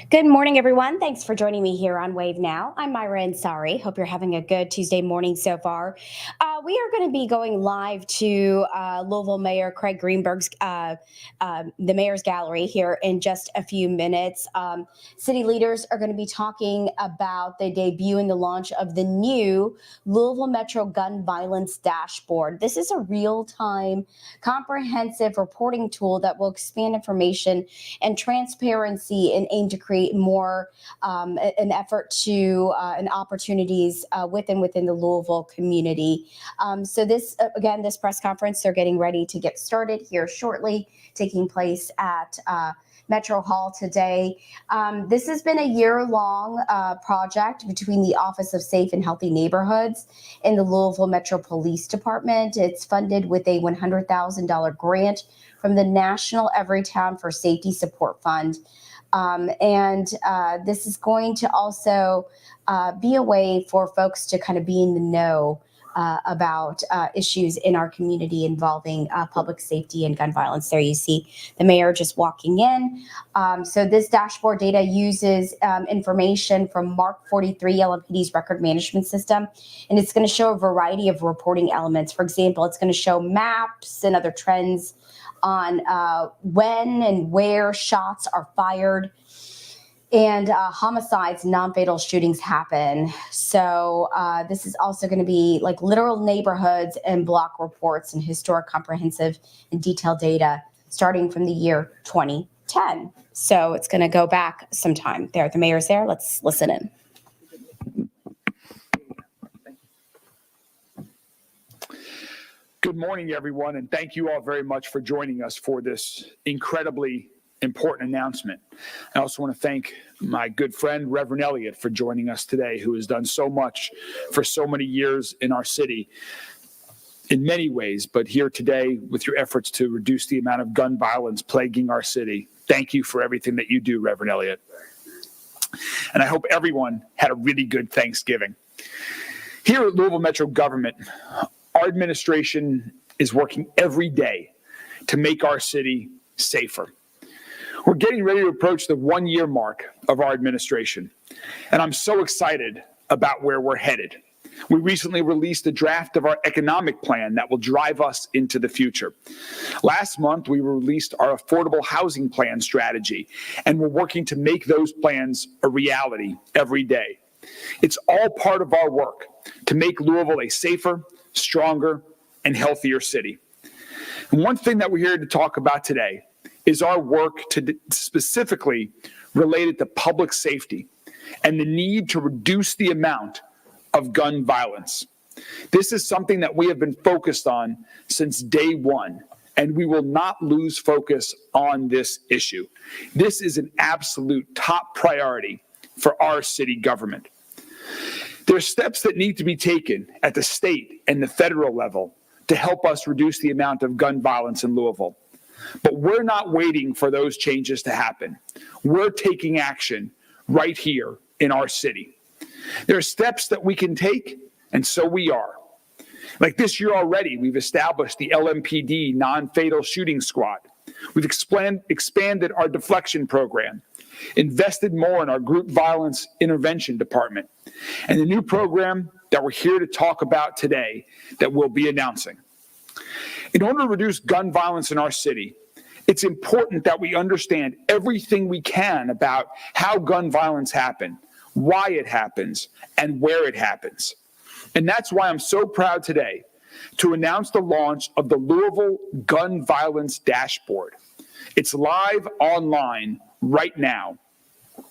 Good morning, everyone. Thanks for joining me here on Wave Now. I'm Myra Ansari. Hope you're having a good Tuesday morning so far. We are going to be going live to Louisville Mayor Craig Greenberg's, the Mayor's Gallery here in just a few minutes. City leaders are going to be talking about the debut and the launch of the new Louisville Metro Gun Violence Dashboard. This is a real-time, comprehensive reporting tool that will expand information and transparency and aim to create more an effort to and opportunities within the Louisville community. So this press conference, they're getting ready to get started here shortly, taking place at Metro Hall today. This has been a year-long project between the Office of Safe and Healthy Neighborhoods and the Louisville Metro Police Department. It's funded with a $100,000 grant from the National Everytown for Safety Support Fund. This is going to also be a way for folks to kind of be in the know about issues in our community involving public safety and gun violence. There you see the mayor just walking in. So this dashboard data uses information from Mark 43 LMPD's record management system, and it's going to show a variety of reporting elements. For example, it's going to show maps and other trends on when and where shots are fired, and homicides, non-fatal shootings happen. So this is also going to be like literal neighborhoods and block reports and historic, comprehensive, and detailed data starting from the year 2010. So it's going to go back some time. There, the mayor's there. Let's listen in. Good morning, everyone, and thank you all very much for joining us for this incredibly important announcement. I also want to thank my good friend, Reverend Elliott, for joining us today, who has done so much for so many years in our city in many ways, but here today with your efforts to reduce the amount of gun violence plaguing our city. Thank you for everything that you do, Reverend Elliott. And I hope everyone had a really good Thanksgiving. Here at Louisville Metro government, our administration is working every day to make our city safer. We're getting ready to approach the one-year mark of our administration, and I'm so excited about where we're headed. We recently released a draft of our economic plan that will drive us into the future. Last month, we released our affordable housing plan strategy, and we're working to make those plans a reality every day. It's all part of our work to make Louisville a safer, stronger, and healthier city. And one thing that we're here to talk about today is our work specifically related to public safety and the need to reduce the amount of gun violence. This is something that we have been focused on since day one, and we will not lose focus on this issue. This is an absolute top priority for our city government. There are steps that need to be taken at the state and the federal level to help us reduce the amount of gun violence in Louisville. But we're not waiting for those changes to happen. We're taking action right here in our city. There are steps that we can take, and so we are. Like this year already, we've established the LMPD non-fatal shooting squad. We've expanded our deflection program, invested more in our group violence intervention department, and the new program that we're here to talk about today that we'll be announcing. In order to reduce gun violence in our city, it's important that we understand everything we can about how gun violence happens, why it happens, and where it happens. And that's why I'm so proud today to announce the launch of the Louisville Gun Violence Dashboard. It's live online right now.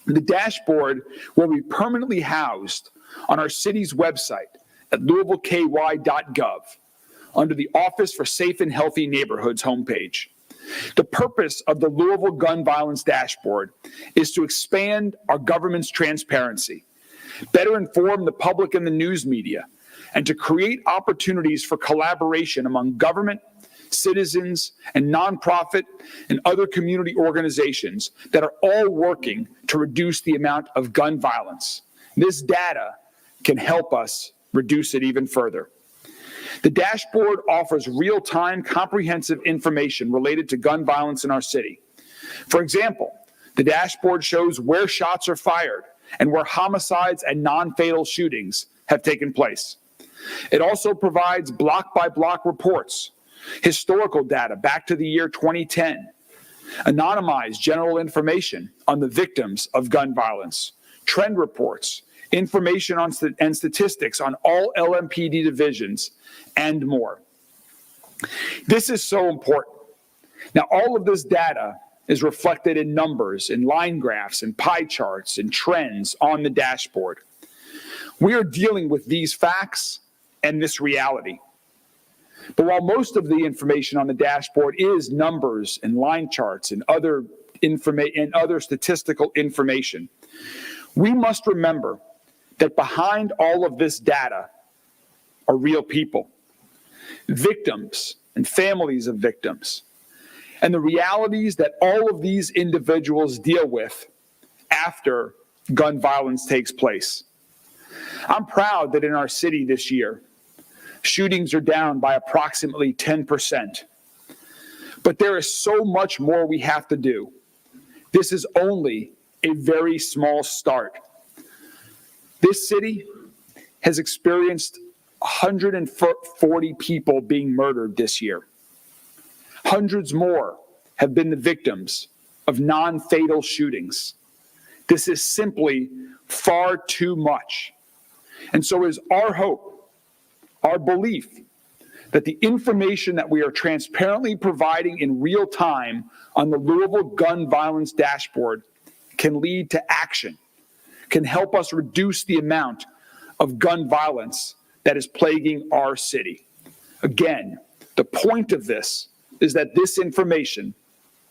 The dashboard will be permanently housed on our city's website at louisvilleky.gov under the Office for Safe and Healthy Neighborhoods homepage. The purpose of the Louisville Gun Violence Dashboard is to expand our government's transparency, better inform the public and the news media, and to create opportunities for collaboration among government, citizens, and nonprofit and other community organizations that are all working to reduce the amount of gun violence. This data can help us reduce it even further. The dashboard offers real-time, comprehensive information related to gun violence in our city. For example, The dashboard shows where shots are fired and where homicides and non-fatal shootings have taken place. It also provides block-by-block reports, historical data back to the year 2010, anonymized general information on the victims of gun violence, trend reports, information on and statistics on all LMPD divisions, and more. This is so important. Now, all of this data is reflected in numbers, in line graphs, in pie charts, and trends on the dashboard. We are dealing with these facts and this reality. But while most of the information on the dashboard is numbers and line charts and other statistical information, we must remember that behind all of this data are real people, victims and families of victims, and the realities that all of these individuals deal with after gun violence takes place. I'm proud that in our city this year, shootings are down by approximately 10%. But there is so much more we have to do. This is only a very small start. This city has experienced 140 people being murdered this year. Hundreds more have been the victims of non-fatal shootings. This is simply far too much. And so is our hope, our belief, that the information that we are transparently providing in real time on the Louisville gun violence dashboard can lead to action, can help us reduce the amount of gun violence that is plaguing our city. Again, the point of this is that this information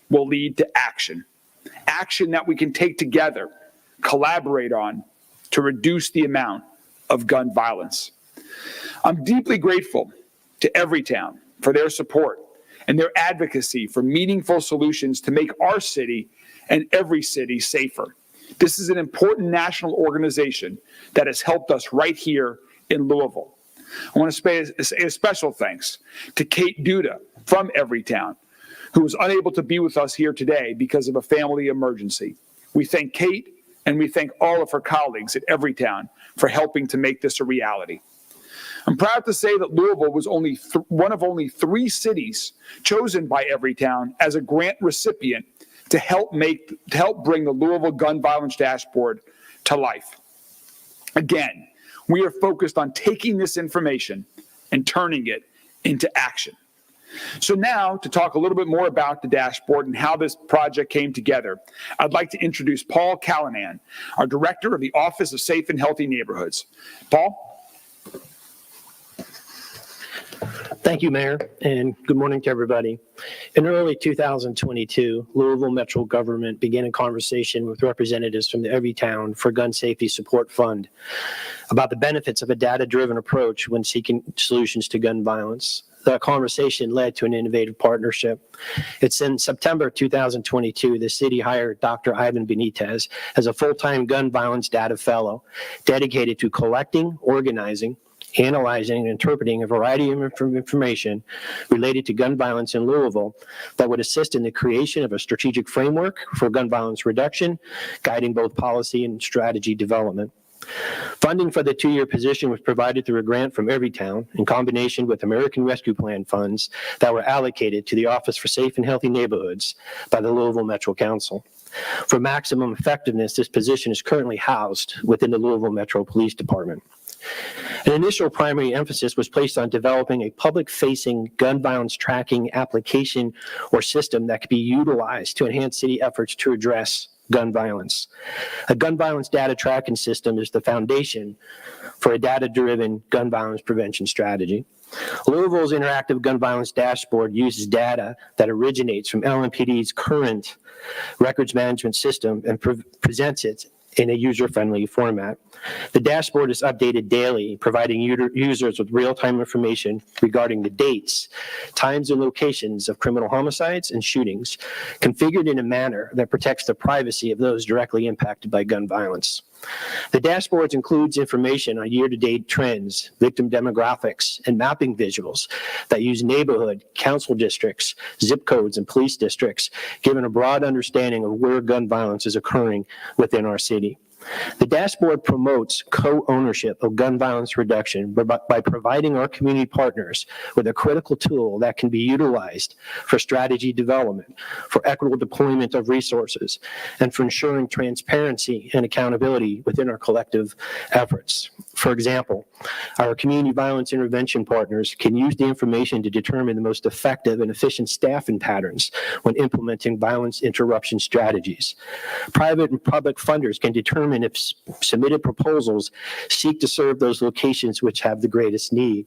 will lead to action, action that we can take together, collaborate on to reduce the amount of gun violence. I'm deeply grateful to Everytown for their support and their advocacy for meaningful solutions to make our city and every city safer. This is an important national organization that has helped us right here in Louisville. I want to say a special thanks to Kate Duda from Everytown, who was unable to be with us here today because of a family emergency. We thank Kate and we thank all of her colleagues at Everytown for helping to make this a reality. I'm proud to say that Louisville was only one of only 3 cities chosen by Everytown as a grant recipient to help bring the Louisville gun violence dashboard to life. Again, we are focused on taking this information and turning it into action. So now, to talk a little bit more about the dashboard and how this project came together, I'd like to introduce Paul Kalan, our Director of the Office of Safe and Healthy Neighborhoods. Paul? Thank you, Mayor, and good morning to everybody. In early 2022, Louisville Metro government began a conversation with representatives from the Everytown for Gun Safety Support Fund about the benefits of a data-driven approach when seeking solutions to gun violence. That conversation led to an innovative partnership. It's in September 2022, the city hired Dr. Ivan Benitez as a full-time gun violence data fellow dedicated to collecting, organizing, analyzing, and interpreting a variety of information related to gun violence in Louisville that would assist in the creation of a strategic framework for gun violence reduction, guiding both policy and strategy development. Funding for the 2-year position was provided through a grant from Everytown in combination with American Rescue Plan funds that were allocated to the Office for Safe and Healthy Neighborhoods by the Louisville Metro Council. For maximum effectiveness, this position is currently housed within the Louisville Metro Police Department. An initial primary emphasis was placed on developing a public-facing gun violence tracking application or system that could be utilized to enhance city efforts to address gun violence. A gun violence data tracking system is the foundation for a data-driven gun violence prevention strategy. Louisville's interactive gun violence dashboard uses data that originates from LMPD's current records management system and presents it in a user-friendly format. The dashboard is updated daily, providing users with real-time information regarding the dates, times, and locations of criminal homicides and shootings, configured in a manner that protects the privacy of those directly impacted by gun violence. The dashboard includes information on year-to-date trends, victim demographics, and mapping visuals that use neighborhood, council districts, zip codes, and police districts, giving a broad understanding of where gun violence is occurring within our city. The dashboard promotes co-ownership of gun violence reduction by providing our community partners with a critical tool that can be utilized for strategy development, for equitable deployment of resources, and for ensuring transparency and accountability within our collective efforts. For example, our community violence intervention partners can use the information to determine the most effective and efficient staffing patterns when implementing violence interruption strategies. Private and public funders can determine if submitted proposals seek to serve those locations which have the greatest need.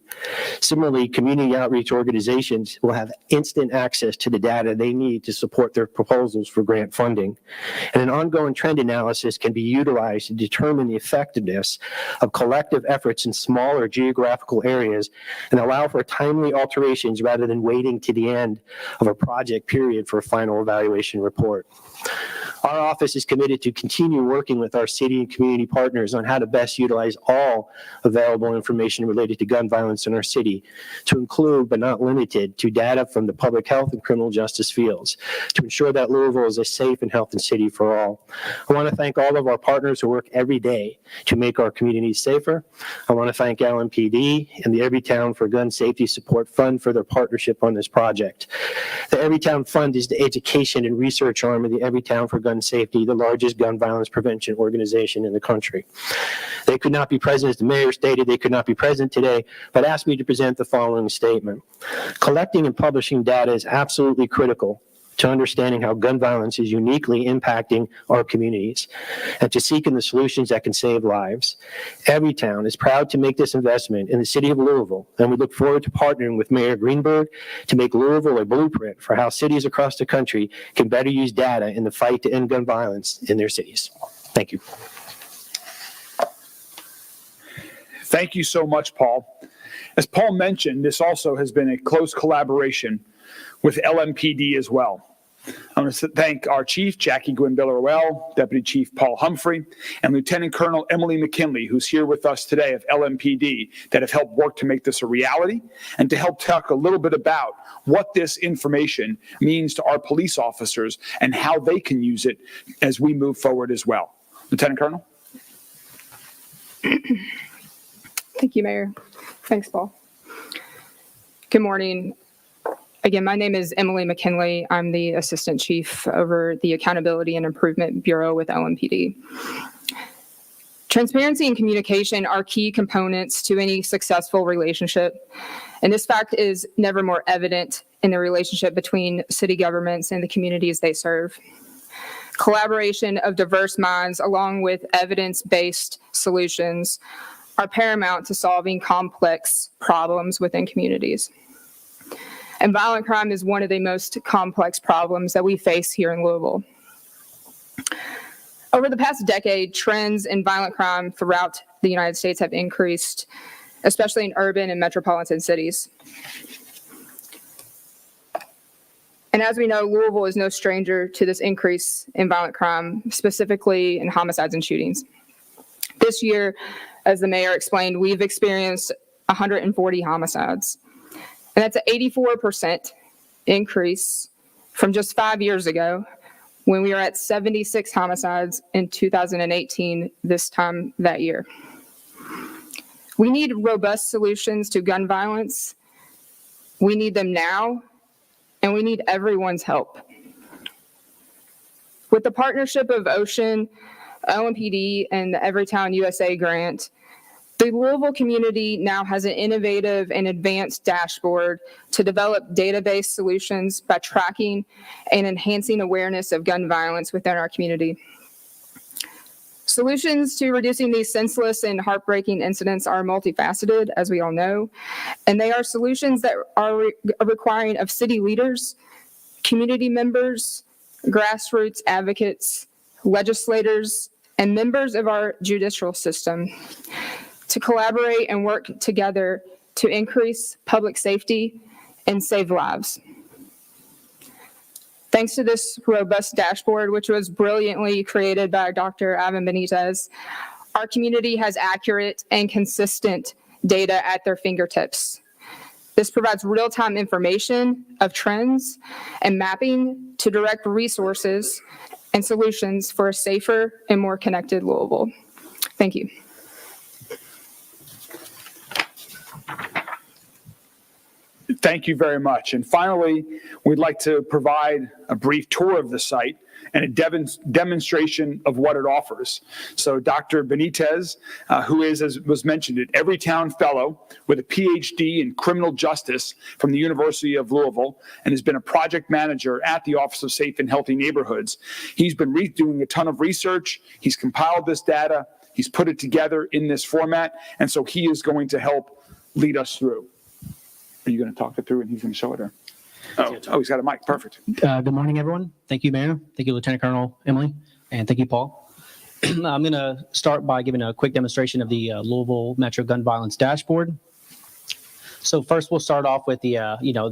Similarly, community outreach organizations will have instant access to the data they need to support their proposals for grant funding. And an ongoing trend analysis can be utilized to determine the effectiveness of collective efforts in smaller geographical areas and allow for timely alterations rather than waiting to the end of a project period for a final evaluation report. Our office is committed to continue working with our city and community partners on how to best utilize all available information related to gun violence in our city, to include but not limited to data from the public health and criminal justice fields, to ensure that Louisville is a safe and healthy city for all. I want to thank all of our partners who work every day to make our communities safer. I want to thank LMPD and the Everytown for Gun Safety Support Fund for their partnership on this project. The Everytown Fund is the education and research arm of the Everytown for Gun Safety, the largest gun violence prevention organization in the country. They could not be present, as the mayor stated, they could not be present today, but asked me to present the following statement. Collecting and publishing data is absolutely critical to understanding how gun violence is uniquely impacting our communities and to seeking the solutions that can save lives. Everytown is proud to make this investment in the city of Louisville, and we look forward to partnering with Mayor Greenberg to make Louisville a blueprint for how cities across the country can better use data in the fight to end gun violence in their cities. Thank you. Thank you so much, Paul. As Paul mentioned, this also has been a close collaboration with LMPD as well. I want to thank our Chief, Jackie Gwynn-Villarreal, Deputy Chief Paul Humphrey, and Lieutenant Colonel Emily McKinley, who's here with us today of LMPD, that have helped work to make this a reality and to help talk a little bit about what this information means to our police officers and how they can use it as we move forward as well. Lieutenant Colonel? Thank you, Mayor. Thanks, Paul. Good morning. Again, my name is Emily McKinley. I'm the Assistant Chief over the Accountability and Improvement Bureau with LMPD. Transparency and communication are key components to any successful relationship, and this fact is never more evident in the relationship between city governments and the communities they serve. Collaboration of diverse minds along with evidence-based solutions are paramount to solving complex problems within communities. And violent crime is one of the most complex problems that we face here in Louisville. Over the past decade, trends in violent crime throughout the United States have increased, especially in urban and metropolitan cities. And as we know, Louisville is no stranger to this increase in violent crime, specifically in homicides and shootings. This year, as the mayor explained, we've experienced 140 homicides. And that's an 84% increase from just 5 years ago when we were at 76 homicides in 2018 this time that year. We need robust solutions to gun violence. We need them now, and we need everyone's help. With the partnership of Ocean, LMPD, and the Everytown USA grant, the Louisville community now has an innovative and advanced dashboard to develop database solutions by tracking and enhancing awareness of gun violence within our community. Solutions to reducing these senseless and heartbreaking incidents are multifaceted, as we all know, and they are solutions that are requiring of city leaders, community members, grassroots advocates, legislators, and members of our judicial system to collaborate and work together to increase public safety and save lives. Thanks to this robust dashboard, which was brilliantly created by Dr. Ivan Benitez, our community has accurate and consistent data at their fingertips. This provides real-time information of trends and mapping to direct resources and solutions for a safer and more connected Louisville. Thank you. Thank you very much. And finally, we'd like to provide a brief tour of the site and a demonstration of what it offers. So Dr. Benitez, who is, as was mentioned, an Everytown Fellow with a PhD in criminal justice from the University of Louisville, and has been a project manager at the Office of Safe and Healthy Neighborhoods. He's been doing a ton of research. He's compiled this data. He's put it together in this format. And so he is going to help lead us through. Are you going to talk it through and he's going to show it? Or? Oh, he's got a mic. Perfect. Good morning, everyone. Thank you, Mayor. Thank you, Lieutenant Colonel Emily. And thank you, Paul. I'm going to start by giving a quick demonstration of the Louisville Metro Gun Violence Dashboard. So first, we'll start off with the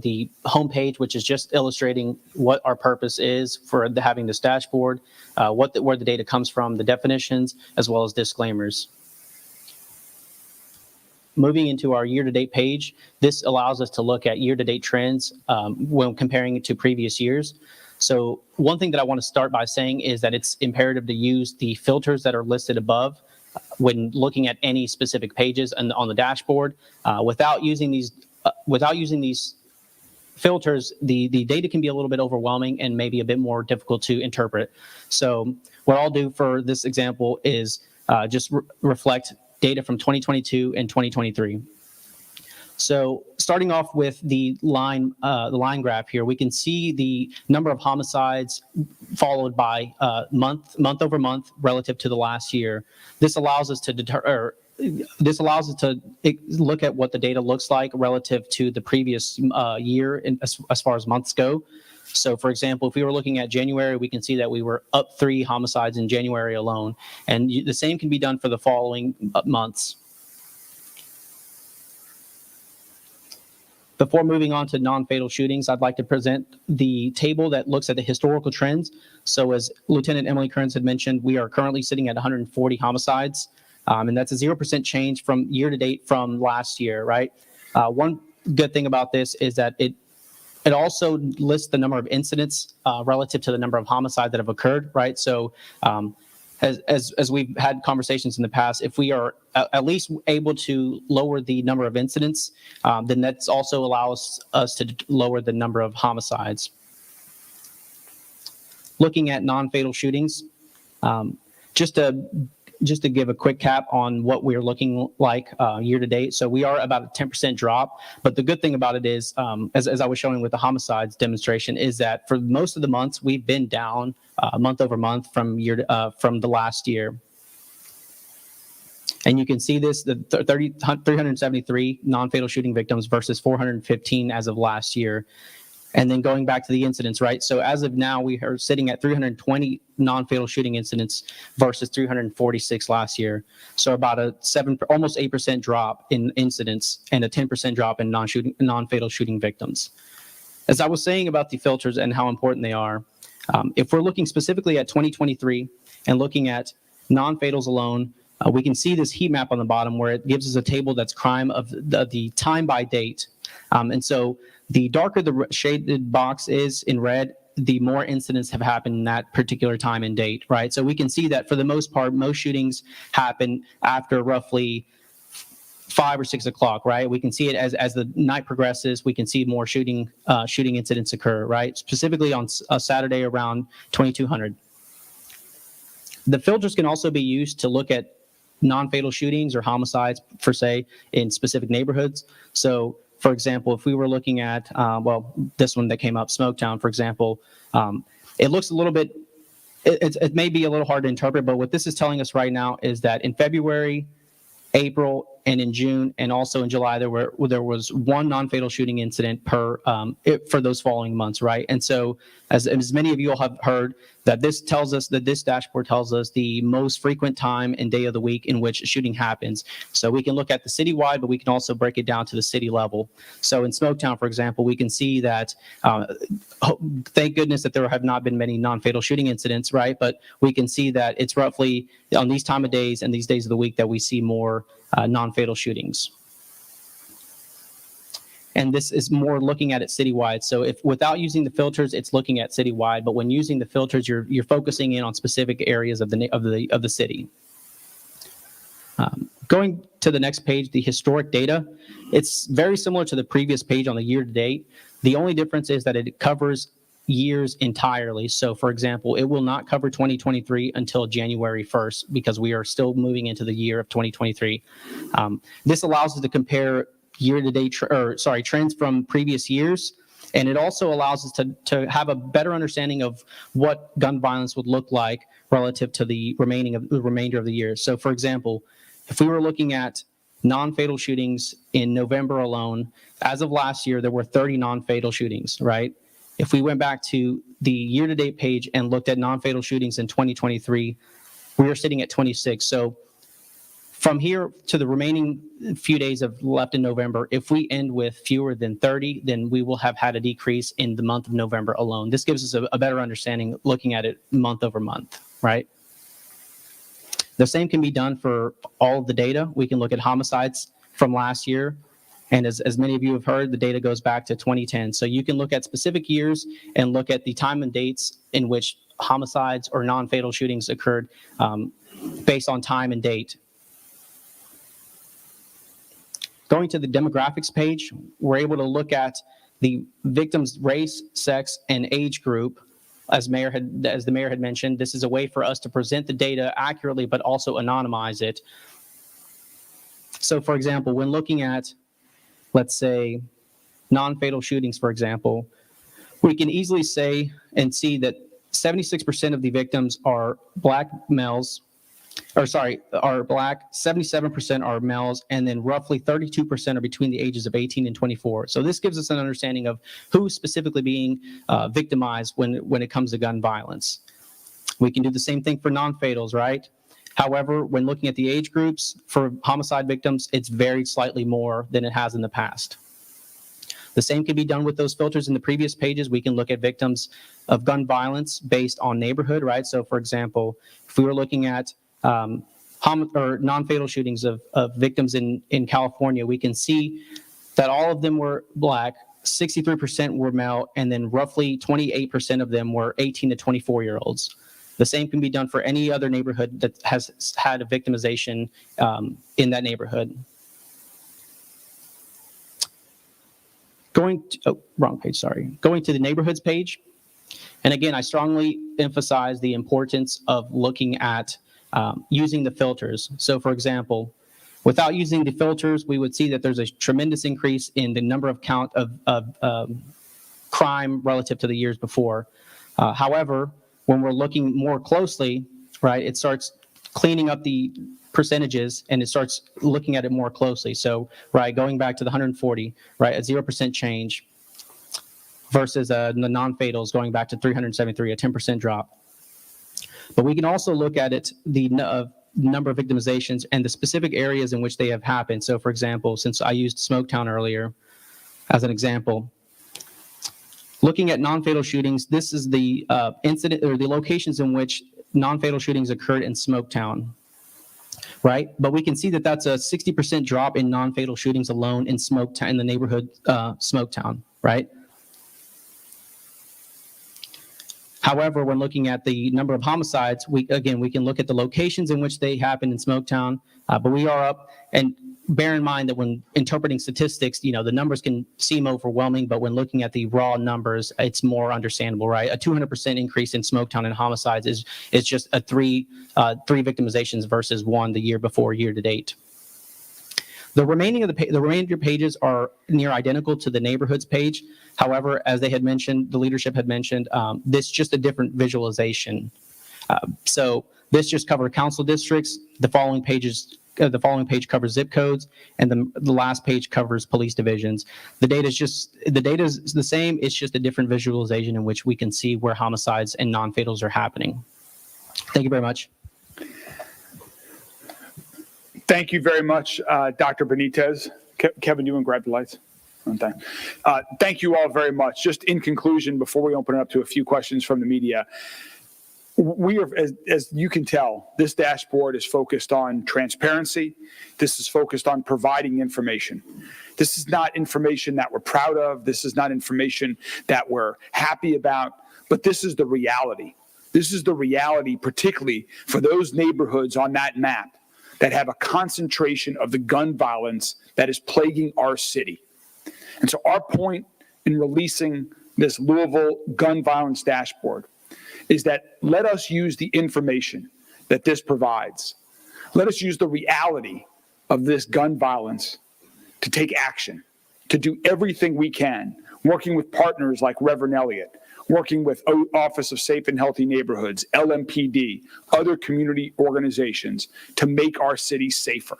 the homepage, which is just illustrating what our purpose is for having this dashboard, where the data comes from, the definitions, as well as disclaimers. Moving into our year-to-date page, this allows us to look at year-to-date trends when comparing it to previous years. So one thing that I want to start by saying is that it's imperative to use the filters that are listed above when looking at any specific pages on the dashboard. Without using these filters, the data can be a little bit overwhelming and maybe a bit more difficult to interpret. So what I'll do for this example is just reflect data from 2022 and 2023. So starting off with the line graph here, we can see the number of homicides followed by month over month relative to the last year. This allows us to look at what the data looks like relative to the previous year as far as months go. So, for example, if we were looking at January, we can see that we were up 3 homicides in January alone. And the same can be done for the following months. Before moving on to non-fatal shootings, I'd like to present the table that looks at the historical trends. So as Lieutenant Emily Kearns had mentioned, we are currently sitting at 140 homicides. And that's a 0% change from year to date from last year, right? One good thing about this is that it also lists the number of incidents relative to the number of homicides that have occurred, right? So as we've had conversations in the past, if we are at least able to lower the number of incidents, then that's also allows us to lower the number of homicides. Looking at non-fatal shootings, just to give a quick cap on what we're looking like year to date. So we are about a 10% drop. But the good thing about it is, as I was showing with the homicides demonstration, is that for most of the months, we've been down month over month from the last year. And you can see this, the 373 non-fatal shooting victims versus 415 as of last year. And then going back to the incidents, right? So as of now, we are sitting at 320 non-fatal shooting incidents versus 346 last year. So about a almost 8% drop in incidents and a 10% drop in non-fatal shooting victims. As I was saying about the filters and how important they are, if we're looking specifically at 2023 and looking at non-fatals alone, we can see this heat map on the bottom where it gives us a table that's crime of the time by date. And so the darker the shaded box is in red, the more incidents have happened in that particular time and date, right? So we can see that for the most part, most shootings happen after roughly 5 or 6 o'clock, right? We can see it as the night progresses. We can see more shooting incidents occur, right? Specifically on a Saturday around 2200. The filters can also be used to look at non-fatal shootings or homicides, per se, in specific neighborhoods. So, for example, if we were looking at, this one that came up, Smoketown, for example, it looks a little bit, it may be a little hard to interpret, but what this is telling us right now is that in February, April, and in June, and also in July, there was 1 non-fatal shooting incident for those following months, right? And so, as many of you all have heard, that this dashboard tells us the most frequent time and day of the week in which a shooting happens. So we can look at the citywide, but we can also break it down to the city level. So in Smoketown, for example, we can see that, thank goodness that there have not been many non-fatal shooting incidents, right? But we can see that it's roughly on these time of days and these days of the week that we see more non-fatal shootings. And this is more looking at it citywide. So if without using the filters, it's looking at citywide. But when using the filters, you're focusing in on specific areas of the city. Going to the next page, the historic data, it's very similar to the previous page on the year to date. The only difference is that it covers years entirely. So for example, it will not cover 2023 until January 1st because we are still moving into the year of 2023. This allows us to compare year-to-date trends from previous years, and it also allows us to have a better understanding of what gun violence would look like relative to the remainder of the year. So for example, if we were looking at non-fatal shootings in November alone, as of last year there were 30 non-fatal shootings, right? If we went back to the year-to-date page and looked at non-fatal shootings in 2023, we are sitting at 26. So from here to the remaining few days of left in November, if we end with fewer than 30, then we will have had a decrease in the month of November alone. This gives us a better understanding looking at it month over month, right? The same can be done for all of the data. We can look at homicides from last year. And as many of you have heard, the data goes back to 2010. So you can look at specific years and look at the time and dates in which homicides or non-fatal shootings occurred based on time and date. Going to the demographics page, we're able to look at the victim's race, sex, and age group. As the mayor had mentioned, this is a way for us to present the data accurately, but also anonymize it. So for example, when looking at, let's say, non-fatal shootings, for example, we can easily say and see that 76% of the victims are black males, are black, 77% are males, and then roughly 32% are between the ages of 18 and 24. So this gives us an understanding of who's specifically being victimized when it comes to gun violence. We can do the same thing for non-fatals, right? However, when looking at the age groups for homicide victims, it's varied slightly more than it has in the past. The same can be done with those filters in the previous pages. We can look at victims of gun violence based on neighborhood, right? So for example, if we were looking at non-fatal shootings of victims in California, we can see that all of them were black, 63% were male, and then roughly 28% of them were 18 to 24-year-olds. The same can be done for any other neighborhood that has had a victimization in that neighborhood. Going to the neighborhoods page. And again, I strongly emphasize the importance of looking at using the filters. So for example, without using the filters, we would see that there's a tremendous increase in the number of count of crime relative to the years before. However, when we're looking more closely, right, it starts cleaning up the percentages and it starts looking at it more closely. So, right, going back to the 140, right, a 0% change versus the non-fatals going back to 373, a 10% drop. But we can also look at it, the number of victimizations and the specific areas in which they have happened. So for example, since I used Smoketown earlier as an example, looking at non-fatal shootings, this is the incident or the locations in which non-fatal shootings occurred in Smoketown, right? But we can see that that's a 60% drop in non-fatal shootings alone in Smoketown, in the neighborhood Smoketown, right? However, when looking at the number of homicides, we can look at the locations in which they happened in Smoketown, but we are up, and bear in mind that when interpreting statistics, the numbers can seem overwhelming, but when looking at the raw numbers, it's more understandable, right? A 200% increase in Smoketown and homicides is just a three victimizations versus one the year before, year to date. The remainder pages are near identical to the neighborhoods page. However, as they had mentioned, the leadership had mentioned, this is just a different visualization. So this just covered council districts. The following pages the following page covers zip codes, and the last page covers police divisions. The data is the same. It's just a different visualization in which we can see where homicides and non-fatals are happening. Thank you very much. Thank you very much, Dr. Benitez. Kevin, you want to grab the lights? Thank you all very much. Just in conclusion, before we open it up to a few questions from the media, we are, as you can tell, this dashboard is focused on transparency. This is focused on providing information. This is not information that we're proud of. This is not information that we're happy about, but this is the reality. This is the reality, particularly for those neighborhoods on that map that have a concentration of the gun violence that is plaguing our city. And so our point in releasing this Louisville gun violence dashboard is that let us use the information that this provides. Let us use the reality of this gun violence to take action, to do everything we can, working with partners like Reverend Elliott, working with Office of Safe and Healthy Neighborhoods, LMPD, other community organizations to make our city safer,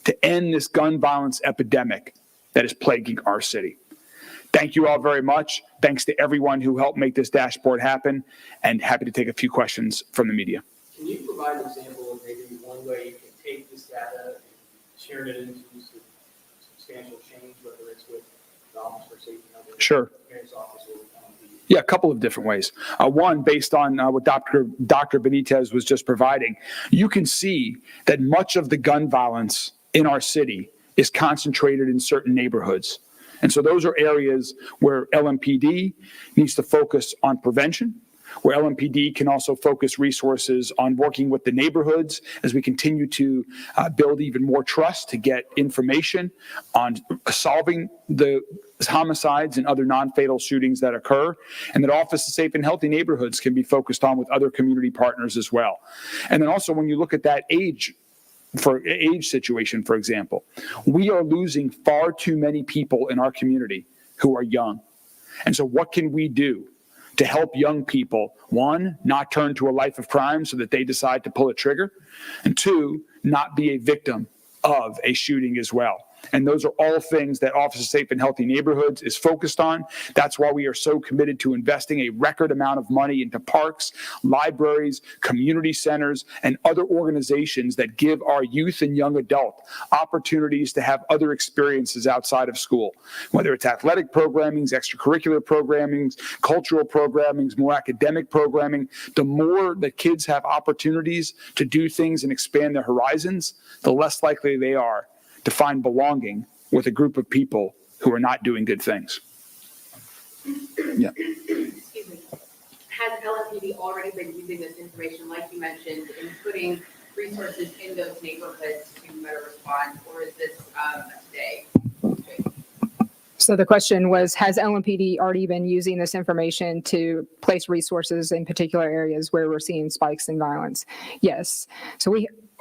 to end this gun violence epidemic that is plaguing our city. Thank you all very much. Thanks to everyone who helped make this dashboard happen, and happy to take a few questions from the media. Can you provide an example of maybe one way you can take this data and turn it into substantial change, whether it's with the Office for Safety and Health, Sure. Mayor's Office, or Yeah, a couple of different ways. One, based on what Dr. Benitez was just providing, you can see that much of the gun violence in our city is concentrated in certain neighborhoods. And so those are areas where LMPD needs to focus on prevention, where LMPD can also focus resources on working with the neighborhoods as we continue to build even more trust to get information on solving the homicides and other non-fatal shootings that occur, and that Office of Safe and Healthy Neighborhoods can be focused on with other community partners as well. And then also when you look at that age situation, for example, we are losing far too many people in our community who are young. And so what can we do to help young people, one, not turn to a life of crime so that they decide to pull a trigger, and two, not be a victim of a shooting as well? And those are all things that Office of Safe and Healthy Neighborhoods is focused on. That's why we are so committed to investing a record amount of money into parks, libraries, community centers, and other organizations that give our youth and young adult opportunities to have other experiences outside of school, whether it's athletic programmings, extracurricular programmings, cultural programmings, more academic programming. The more that kids have opportunities to do things and expand their horizons, the less likely they are to find belonging with a group of people who are not doing good things. Yeah. Excuse me. Has LMPD already been using this information, like you mentioned, in putting resources in those neighborhoods to better respond, or is this today? So the question was, has LMPD already been using this information to place resources in particular areas where we're seeing spikes in violence? Yes. So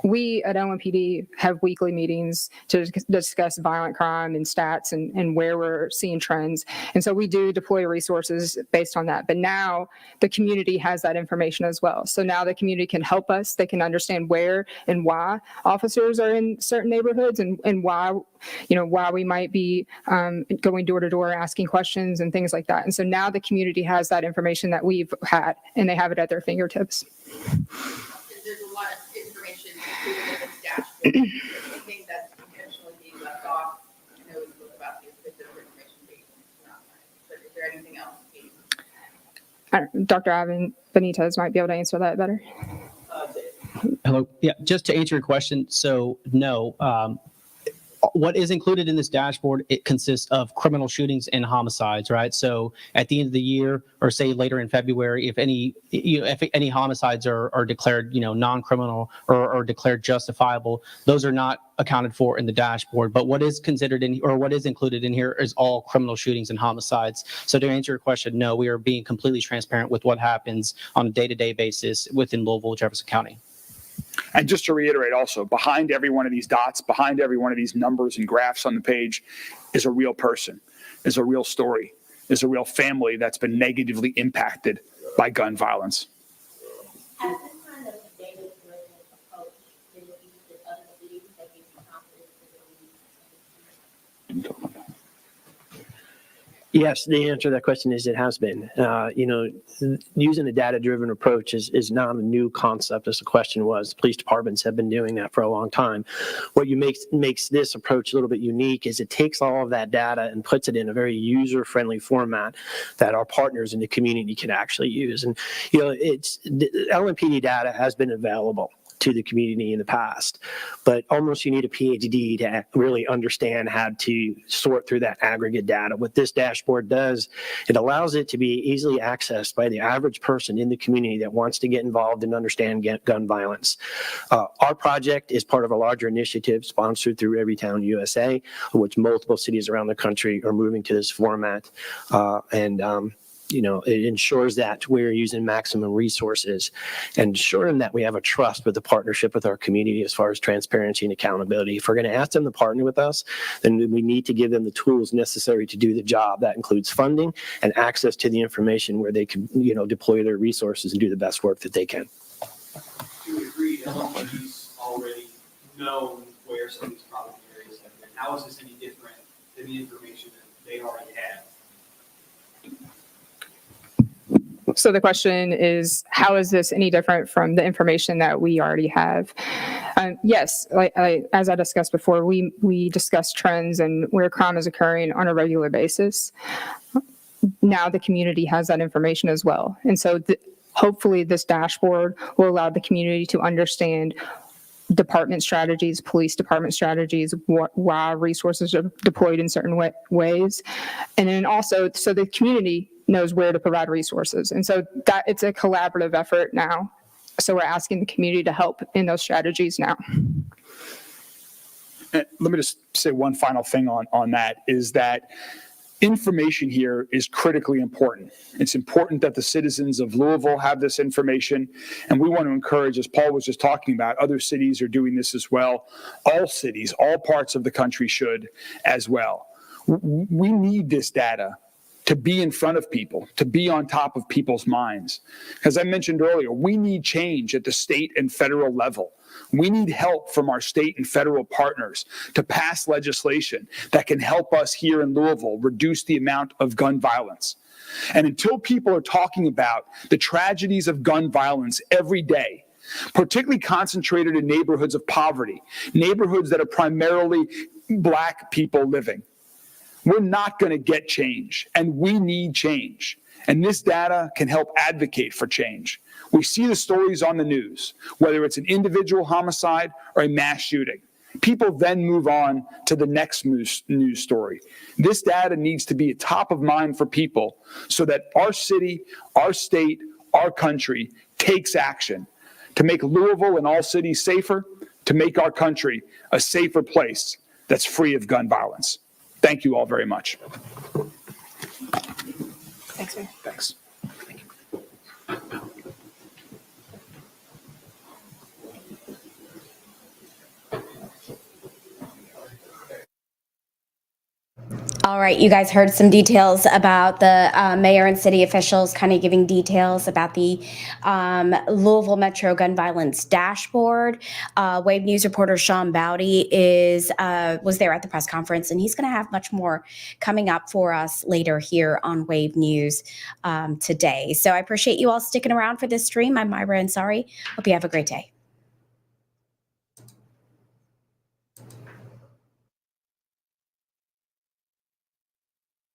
we at LMPD have weekly meetings to discuss violent crime and stats and where we're seeing trends. And so we do deploy resources based on that. But now the community has that information as well. So now the community can help us. They can understand where and why officers are in certain neighborhoods and why we might be going door to door asking questions and things like that. And so now the community has that information that we've had, and they have it at their fingertips. There's a lot of information included in this dashboard. Anything that's intentionally being left off, I know we spoke about the bits of information being not, but is there anything else being? Dr. Ivan Benitez might be able to answer that better. Hello. Yeah, just to answer your question. So no, what is included in this dashboard, it consists of criminal shootings and homicides, right? So at the end of the year, or say later in February, if any homicides are declared, non-criminal or declared justifiable, those are not accounted for in the dashboard. But what is considered what is included in here is all criminal shootings and homicides. So to answer your question, no, we are being completely transparent with what happens on a day-to-day basis within Louisville, Jefferson County. And just to reiterate also, behind every one of these dots, behind every one of these numbers and graphs on the page is a real person, is a real story, is a real family that's been negatively impacted by gun violence. Has this kind of data-driven approach been used in other cities? Have you Yes, the answer to that question is it has been. Using a data-driven approach is not a new concept, as the question was. Police departments have been doing that for a long time. What makes this approach a little bit unique is it takes all of that data and puts it in a very user-friendly format that our partners in the community can actually use. And LMPD data has been available to the community in the past, but almost you need a PhD to really understand how to sort through that aggregate data. What this dashboard does, it allows it to be easily accessed by the average person in the community that wants to get involved and understand gun violence. Our project is part of a larger initiative sponsored through Everytown USA, which multiple cities around the country are moving to this format. It ensures that we're using maximum resources and ensuring that we have a trust with the partnership with our community as far as transparency and accountability. If we're going to ask them to partner with us, then we need to give them the tools necessary to do the job. That includes funding and access to the information where they can, deploy their resources and do the best work that they can. Do you agree LMPD's already know where some of these problem areas have been? How is this any different than the information that they already have? So the question is, how is this any different from the information that we already have? Yes, as I discussed before, we discuss trends and where crime is occurring on a regular basis. Now the community has that information as well. And so hopefully this dashboard will allow the community to understand department strategies, police department strategies, why resources are deployed in certain ways. And then also, so the community knows where to provide resources. And so that it's a collaborative effort now. So we're asking the community to help in those strategies now. And let me just say one final thing on that is that information here is critically important. It's important that the citizens of Louisville have this information, and we want to encourage, as Paul was just talking about, other cities are doing this as well. All cities, all parts of the country should as well. We need this data to be in front of people, to be on top of people's minds. As I mentioned earlier, we need change at the state and federal level. We need help from our state and federal partners to pass legislation that can help us here in Louisville reduce the amount of gun violence. And until people are talking about the tragedies of gun violence every day, particularly concentrated in neighborhoods of poverty, neighborhoods that are primarily Black people living, we're not going to get change, and we need change. And this data can help advocate for change. We see the stories on the news, whether it's an individual homicide or a mass shooting. People then move on to the next news story. This data needs to be top of mind for people so that our city, our state, our country takes action to make Louisville and all cities safer, to make our country a safer place that's free of gun violence. Thank you all very much. Thanks, Mayor. Thanks. All right, you guys heard some details about the mayor and city officials kind of giving details about the Louisville Metro Gun Violence Dashboard. Wave News reporter Sean Bowdy was there at the press conference, and he's going to have much more coming up for us later here on Wave News today. So I appreciate you all sticking around for this stream. I'm Myra Ansari. Hope you have a great day.